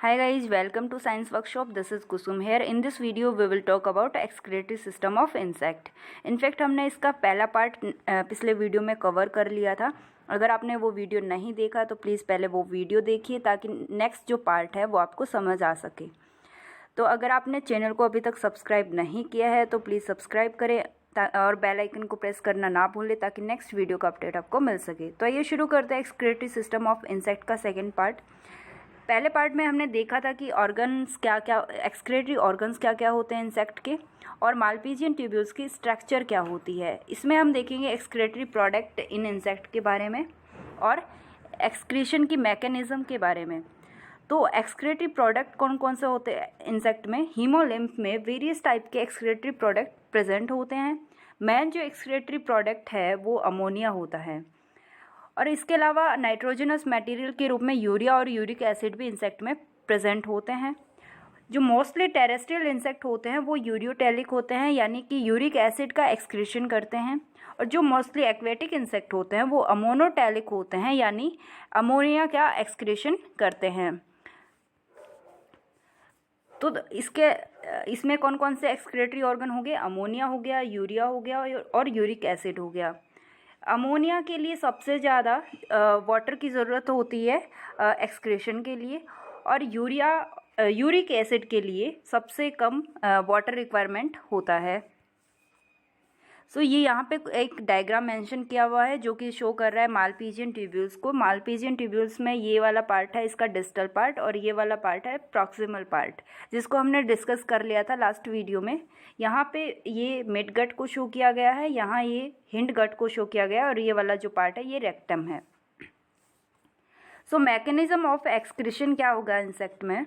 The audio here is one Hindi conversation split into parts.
Hi guys, welcome to Science Workshop. This is Kusum here. In this video we will talk about excretory system of insect. In fact हमने इसका पहला पार्ट पिछले वीडियो में कवर कर लिया था. अगर आपने वो वीडियो नहीं देखा तो प्लीज़ पहले वो वीडियो देखिए ताकि नेक्स्ट जो पार्ट है वो आपको समझ आ सके. तो अगर आपने चैनल को अभी तक सब्सक्राइब नहीं किया है तो प्लीज़ सब्सक्राइब करें और बेल आइकन को प्रेस करना ना भूलें ताकि नेक्स्ट वीडियो का अपडेट आपको मिल सके. तो आइए शुरू करते हैं एक्सक्रीटरी सिस्टम ऑफ इंसेक्ट का सेकेंड पार्ट. पहले पार्ट में हमने देखा था कि ऑर्गन्स क्या क्या एक्सक्रीटरी ऑर्गन्स क्या क्या होते हैं इंसेक्ट के और मालपीजियन ट्यूब्यूल्स की स्ट्रक्चर क्या होती है. इसमें हम देखेंगे एक्सक्रीटरी प्रोडक्ट इन इंसेक्ट के बारे में और एक्सक्रीशन की मैकेनिज्म के बारे में. तो एक्सक्रीटरी प्रोडक्ट कौन कौन से होते हैं इंसेक्ट में. हीमोलिम्फ में वेरियस टाइप के एक्सक्रीटरी प्रोडक्ट प्रेजेंट होते हैं. मेन जो एक्सक्रीटरी प्रोडक्ट है वो अमोनिया होता है और इसके अलावा नाइट्रोजनस मटेरियल के रूप में यूरिया और यूरिक एसिड भी इंसेक्ट में प्रेजेंट होते हैं. जो मोस्टली टेरेस्ट्रियल इंसेक्ट होते हैं वो यूरियोटेलिक होते हैं यानी कि यूरिक एसिड का एक्सक्रीशन करते हैं. और जो मोस्टली एक्वेटिक इंसेक्ट होते हैं वो अमोनोटेलिक होते हैं यानी अमोनिया का एक्सक्रीशन करते हैं. तो इसमें कौन कौन से एक्सक्रीटरी ऑर्गन हो गए. अमोनिया हो गया, यूरिया हो गया और यूरिक एसिड हो गया. अमोनिया के लिए सबसे ज़्यादा वाटर की ज़रूरत होती है एक्सक्रीशन के लिए और यूरिक एसिड के लिए सबसे कम वाटर रिक्वायरमेंट होता है. सो ये यहाँ पे एक डायग्राम मेंशन किया हुआ है जो कि शो कर रहा है मालपीजियन ट्यूब्यूल्स को. मालपीजियन ट्यूब्यूल्स में ये वाला पार्ट है इसका डिस्टल पार्ट और ये वाला पार्ट है प्रॉक्सिमल पार्ट जिसको हमने डिस्कस कर लिया था लास्ट वीडियो में. यहाँ पे ये मिड गट को शो किया गया है, यहाँ ये हिंड गट को शो किया गया है और ये वाला जो पार्ट है ये रेक्टम है. सो मैकेनिज्म ऑफ एक्सक्रीशन क्या होगा इंसेक्ट में.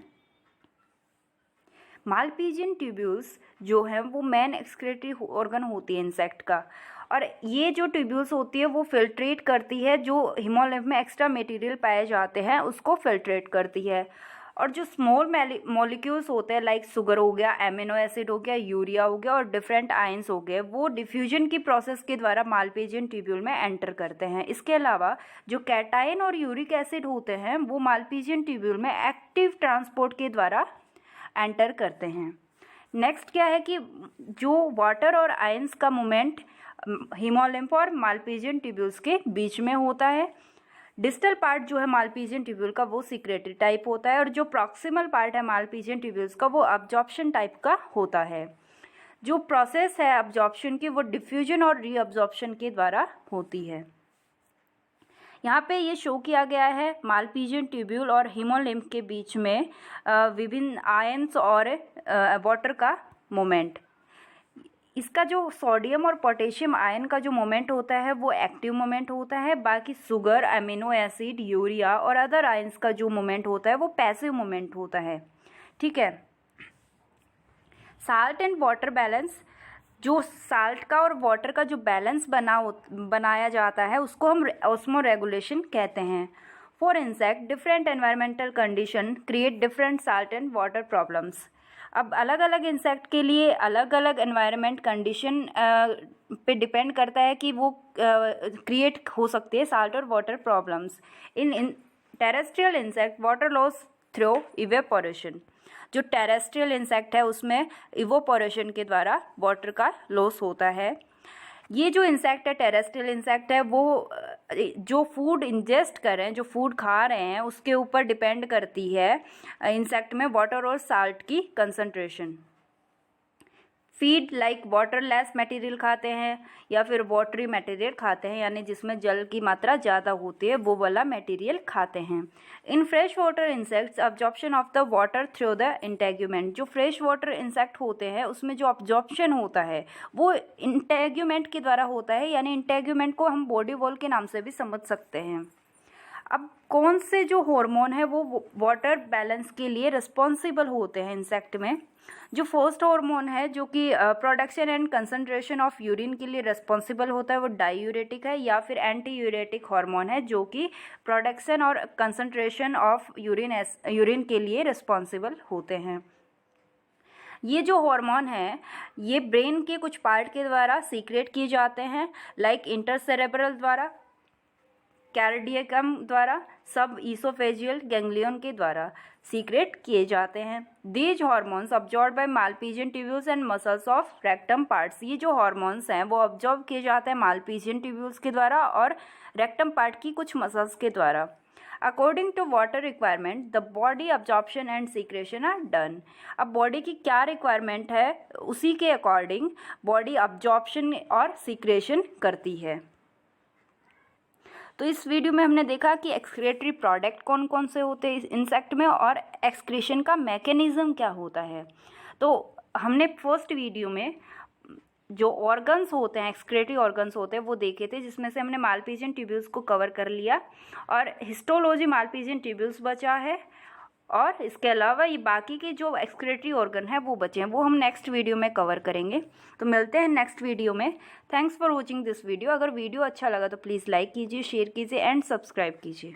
मालपीजियन ट्यूब्यूल्स जो है वो मेन एक्सक्रीटरी ऑर्गन होती है इंसेक्ट का और ये जो ट्यूब्यूल्स होती है वो फिल्ट्रेट करती है. जो हीमोलिम्फ में एक्स्ट्रा मटेरियल पाए जाते हैं उसको फिल्ट्रेट करती है. और जो स्मॉल मॉलिक्यूल्स होते हैं लाइक शुगर हो गया, एमिनो एसिड हो गया, यूरिया हो गया और डिफरेंट आयंस हो गए वो डिफ्यूजन की प्रोसेस के द्वारा मालपीजियन ट्यूब्यूल में एंटर करते हैं. इसके अलावा जो कैटायन और यूरिक एसिड होते हैं वो मालपीजियन ट्यूब्यूल में एक्टिव ट्रांसपोर्ट के द्वारा एंटर करते हैं. नेक्स्ट क्या है कि जो वाटर और आयंस का मूवमेंट हीमोलिम्फ और मालपीजियन ट्यूब्यूल्स के बीच में होता है. डिस्टल पार्ट जो है मालपीजियन ट्यूब्यूल का वो सिक्रेटरी टाइप होता है और जो प्रॉक्सिमल पार्ट है मालपीजियन ट्यूब्यूल्स का वो अब्जॉर्प्शन टाइप का होता है. जो प्रोसेस है अब्जॉर्प्शन की वो डिफ्यूजन और रीअब्जॉर्प्शन के द्वारा होती है. यहाँ पे ये शो किया गया है मालपीजियन ट्यूब्यूल और हीमोलिम्फ के बीच में विभिन्न आयंस और वाटर का मोमेंट. इसका जो सोडियम और पोटेशियम आयन का जो मोमेंट होता है वो एक्टिव मोमेंट होता है. बाकी शुगर, अमीनो एसिड, यूरिया और अदर आयंस का जो मोमेंट होता है वो पैसिव मोमेंट होता है. ठीक है. Salt and water balance. जो साल्ट का और वाटर का जो बैलेंस बनाया जाता है उसको हम ऑस्मो रेगुलेशन कहते हैं. For insect different environmental condition create different salt and water problems. अब अलग अलग इंसेक्ट के लिए अलग अलग एनवायरमेंट कंडीशन पे डिपेंड करता है कि वो क्रिएट हो सकती है साल्ट और water problems. In terrestrial insect water loss through evaporation. जो टेरेस्ट्रियल इंसेक्ट है उसमें इवोपोरेशन के द्वारा वाटर का लॉस होता है. ये जो इंसेक्ट है टेरेस्ट्रियल इंसेक्ट है वो जो फूड इंजेस्ट कर रहे हैं, जो फूड खा रहे हैं उसके ऊपर डिपेंड करती है इंसेक्ट में वाटर और साल्ट की concentration. Feed like waterless material खाते हैं या फिर वाटरी मटेरियल खाते हैं यानी जिसमें जल की मात्रा ज़्यादा होती है वो वाला मटेरियल खाते हैं. In fresh water insects absorption of the water through the integument. जो फ्रेश वाटर इंसेक्ट होते हैं उसमें जो अब्जॉर्प्शन होता है वो इंटेग्यूमेंट के द्वारा होता है यानी इंटेग्यूमेंट को हम बॉडी वॉल के नाम से भी समझ सकते हैं. अब कौन से जो हार्मोन है वो वाटर बैलेंस के लिए रिस्पॉन्सिबल होते हैं इंसेक्ट में. जो फर्स्ट हार्मोन है जो कि production and concentration of urine के लिए रिस्पॉन्सिबल होता है वो डायूरेटिक है या फिर एंटी यूरेटिक हार्मोन है जो कि प्रोडक्शन और कंसंट्रेशन ऑफ यूरिन के लिए रिस्पॉन्सिबल होते हैं. ये जो हार्मोन है ये ब्रेन के कुछ पार्ट के द्वारा सीक्रेट किए जाते हैं लाइक इंटरसेरेब्रल द्वारा कार्डियकम द्वारा, सब ईसोफेजियल गैंग्लियन के द्वारा सीक्रेट किए जाते हैं। These hormones absorb by Malpighian tubules and muscles of rectum parts. ये जो हार्मोन्स हैं वो अब्जॉर्ब किए जाते हैं मालपीजियन ट्यूब्यूल्स के द्वारा और रेक्टम पार्ट की कुछ मसल्स के द्वारा। According to water requirement the body absorption and secretion are done. अब बॉडी की क्या रिक्वायरमेंट है उसी के अकॉर्डिंग बॉडी अब्जॉर्प्शन और सीक्रेशन करती है। तो इस वीडियो में हमने देखा कि एक्सक्रीटरी प्रोडक्ट कौन कौन से होते हैं इंसेक्ट में और एक्सक्रीशन का मैकेनिज्म क्या होता है। तो हमने फर्स्ट वीडियो में जो ऑर्गन्स होते हैं, एक्सक्रीटरी ऑर्गन्स होते हैं, वो देखे थे, जिसमें से हमने मालपीजियन ट्यूब्यूल्स को कवर कर लिया और हिस्टोलॉजी मालपीजियन ट्यूब्यूल्स बचा है और इसके अलावा ये बाकी के जो एक्सक्रीटरी ऑर्गन है वो बचे हैं, वो हम नेक्स्ट वीडियो में कवर करेंगे। तो मिलते हैं नेक्स्ट वीडियो में। Thanks for watching this video. अगर वीडियो अच्छा लगा तो प्लीज़ लाइक कीजिए, शेयर कीजिए एंड सब्सक्राइब कीजिए।